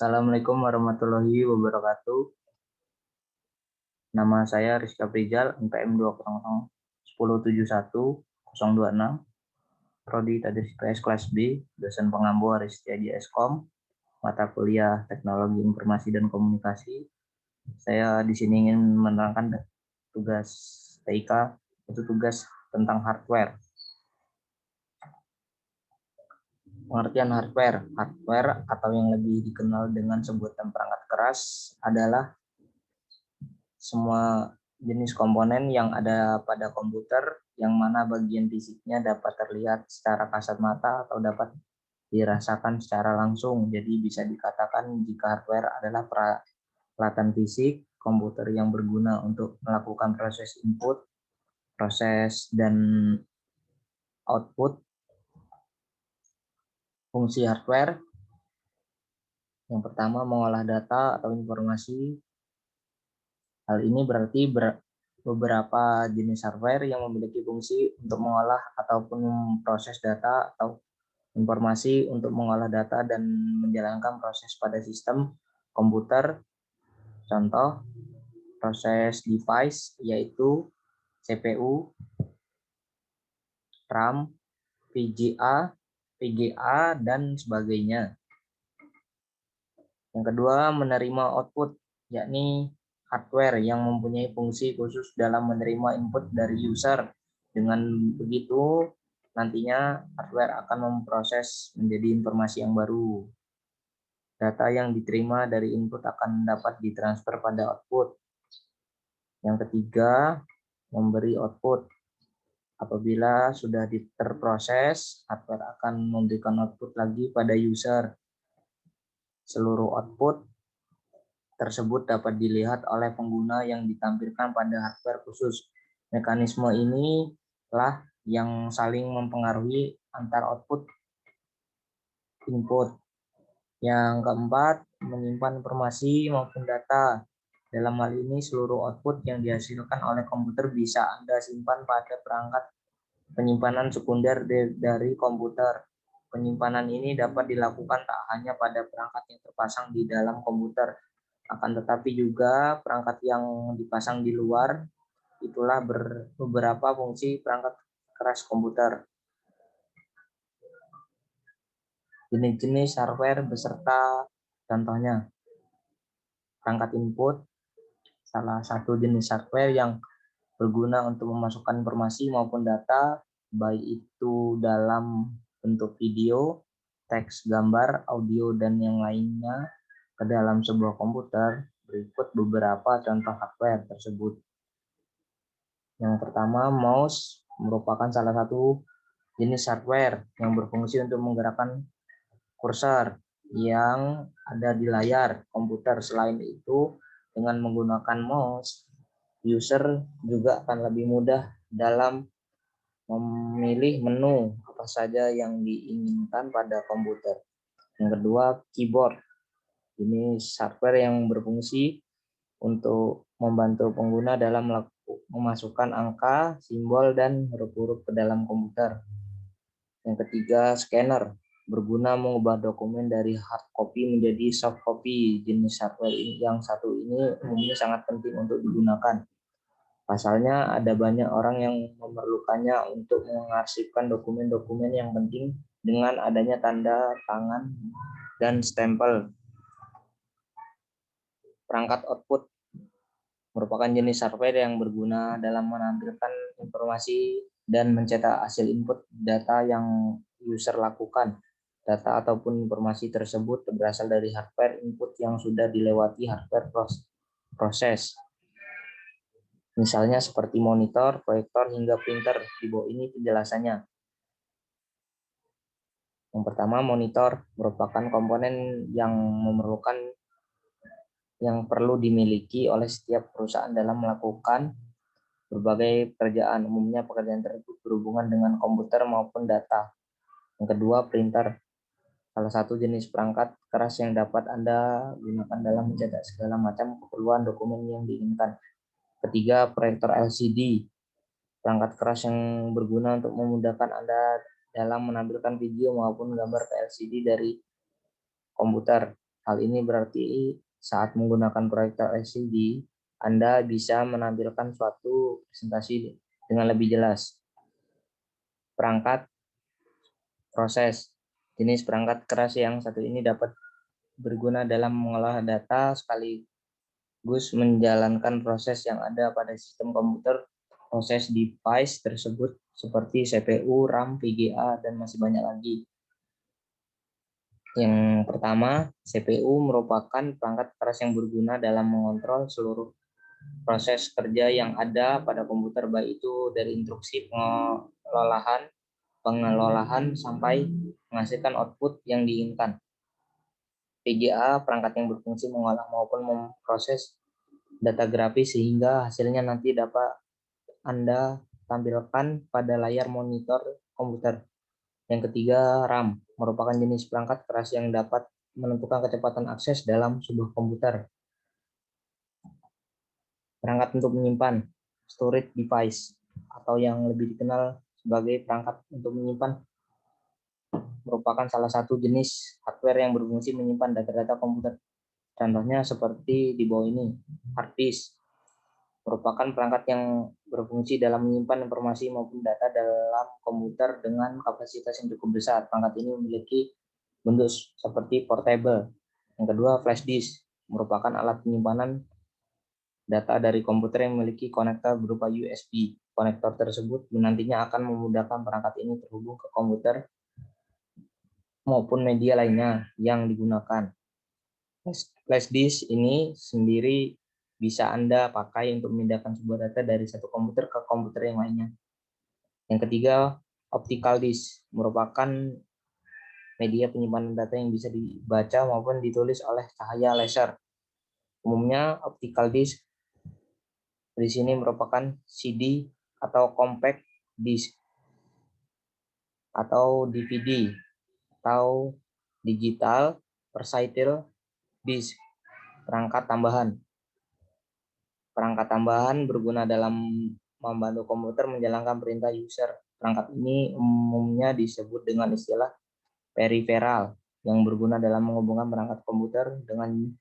Assalamualaikum warahmatullahi wabarakatuh. Nama saya Rizka Prijal, NPM 2001071-026, Prodi Tadris IPS kelas B, dosen pengampu Aristiadi Eskom, mata kuliah Teknologi Informasi dan Komunikasi. Saya di sini ingin menerangkan tugas TIK, itu tugas tentang hardware. Pengertian hardware. Hardware atau yang lebih dikenal dengan sebutan perangkat keras adalah semua jenis komponen yang ada pada komputer yang mana bagian fisiknya dapat terlihat secara kasat mata atau dapat dirasakan secara langsung. Jadi bisa dikatakan jika hardware adalah peralatan fisik komputer yang berguna untuk melakukan proses input, proses, dan output. Fungsi hardware yang pertama mengolah data atau informasi. Hal ini berarti beberapa jenis hardware yang memiliki fungsi untuk mengolah ataupun memproses data atau informasi untuk mengolah data dan menjalankan proses pada sistem komputer. Contoh, proses device yaitu CPU, RAM, VGA, dan sebagainya. Yang kedua, menerima output, yakni hardware yang mempunyai fungsi khusus dalam menerima input dari user. Dengan begitu, nantinya hardware akan memproses menjadi informasi yang baru. Data yang diterima dari input akan dapat ditransfer pada output. Yang ketiga, memberi output. Apabila sudah terproses, hardware akan memberikan output lagi pada user. Seluruh output tersebut dapat dilihat oleh pengguna yang ditampilkan pada hardware khusus. Mekanisme inilah yang saling mempengaruhi antar output input. Yang keempat, menyimpan informasi maupun data. Dalam hal ini, seluruh output yang dihasilkan oleh komputer bisa Anda simpan pada perangkat penyimpanan sekunder dari komputer. Penyimpanan ini dapat dilakukan tak hanya pada perangkat yang terpasang di dalam komputer, akan tetapi juga perangkat yang dipasang di luar. Itulah beberapa fungsi perangkat keras komputer. Jenis-jenis hardware beserta contohnya. Perangkat input, salah satu jenis hardware yang berguna untuk memasukkan informasi maupun data, baik itu dalam bentuk video, teks, gambar, audio, dan yang lainnya ke dalam sebuah komputer. Berikut beberapa contoh hardware tersebut. Yang pertama, mouse merupakan salah satu jenis hardware yang berfungsi untuk menggerakkan kursor yang ada di layar komputer. Selain itu, dengan menggunakan mouse, user juga akan lebih mudah dalam memilih menu apa saja yang diinginkan pada komputer. Yang kedua, keyboard. Ini hardware yang berfungsi untuk membantu pengguna dalam memasukkan angka, simbol, dan huruf-huruf ke dalam komputer. Yang ketiga, scanner. Berguna mengubah dokumen dari hard copy menjadi soft copy. Jenis hardware yang satu ini umumnya sangat penting untuk digunakan. Pasalnya, ada banyak orang yang memerlukannya untuk mengarsipkan dokumen-dokumen yang penting dengan adanya tanda tangan dan stempel. Perangkat output merupakan jenis hardware yang berguna dalam menampilkan informasi dan mencetak hasil input data yang user lakukan. Data ataupun informasi tersebut berasal dari hardware input yang sudah dilewati hardware proses. Misalnya seperti monitor, proyektor, hingga printer. Di bawah ini penjelasannya. Yang pertama, monitor merupakan komponen yang perlu dimiliki oleh setiap perusahaan dalam melakukan berbagai pekerjaan. Umumnya pekerjaan tersebut berhubungan dengan komputer maupun data. Yang kedua, printer. Salah satu jenis perangkat keras yang dapat Anda gunakan dalam mencetak segala macam keperluan dokumen yang diinginkan. Ketiga, proyektor LCD. Perangkat keras yang berguna untuk memudahkan Anda dalam menampilkan video maupun gambar ke LCD dari komputer. Hal ini berarti saat menggunakan proyektor LCD, Anda bisa menampilkan suatu presentasi dengan lebih jelas. Perangkat proses. Jenis perangkat keras yang satu ini dapat berguna dalam mengolah data sekaligus menjalankan proses yang ada pada sistem komputer. Proses device tersebut seperti CPU, RAM, VGA, dan masih banyak lagi. Yang pertama, CPU merupakan perangkat keras yang berguna dalam mengontrol seluruh proses kerja yang ada pada komputer, baik itu dari instruksi pengelolaan sampai menghasilkan output yang diinginkan. VGA, perangkat yang berfungsi mengolah maupun memproses data grafis sehingga hasilnya nanti dapat Anda tampilkan pada layar monitor komputer. Yang ketiga, RAM merupakan jenis perangkat keras yang dapat menentukan kecepatan akses dalam sebuah komputer. Perangkat untuk menyimpan, storage device, atau yang lebih dikenal sebagai perangkat untuk menyimpan, merupakan salah satu jenis hardware yang berfungsi menyimpan data-data komputer. Contohnya seperti di bawah ini, hard disk merupakan perangkat yang berfungsi dalam menyimpan informasi maupun data dalam komputer dengan kapasitas yang cukup besar. Perangkat ini memiliki bentuk seperti portable. Yang kedua, flash disk merupakan alat penyimpanan data dari komputer yang memiliki konektor berupa USB. Konektor tersebut nantinya akan memudahkan perangkat ini terhubung ke komputer maupun media lainnya yang digunakan. Flash disk ini sendiri bisa Anda pakai untuk memindahkan sebuah data dari satu komputer ke komputer yang lainnya. Yang ketiga, optical disk merupakan media penyimpanan data yang bisa dibaca maupun ditulis oleh cahaya laser. Umumnya optical disk di sini merupakan CD atau compact disk atau DVD atau digital versatile disk. Perangkat tambahan. Perangkat tambahan berguna dalam membantu komputer menjalankan perintah user. Perangkat ini umumnya disebut dengan istilah peripheral yang berguna dalam menghubungkan perangkat komputer dengan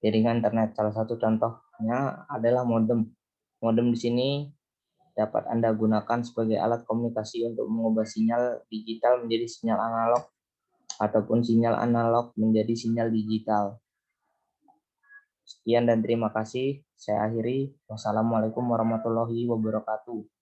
jaringan internet. Salah satu contohnya adalah modem. Modem di sini dapat Anda gunakan sebagai alat komunikasi untuk mengubah sinyal digital menjadi sinyal analog ataupun sinyal analog menjadi sinyal digital. Sekian dan terima kasih. Saya akhiri. Wassalamualaikum warahmatullahi wabarakatuh.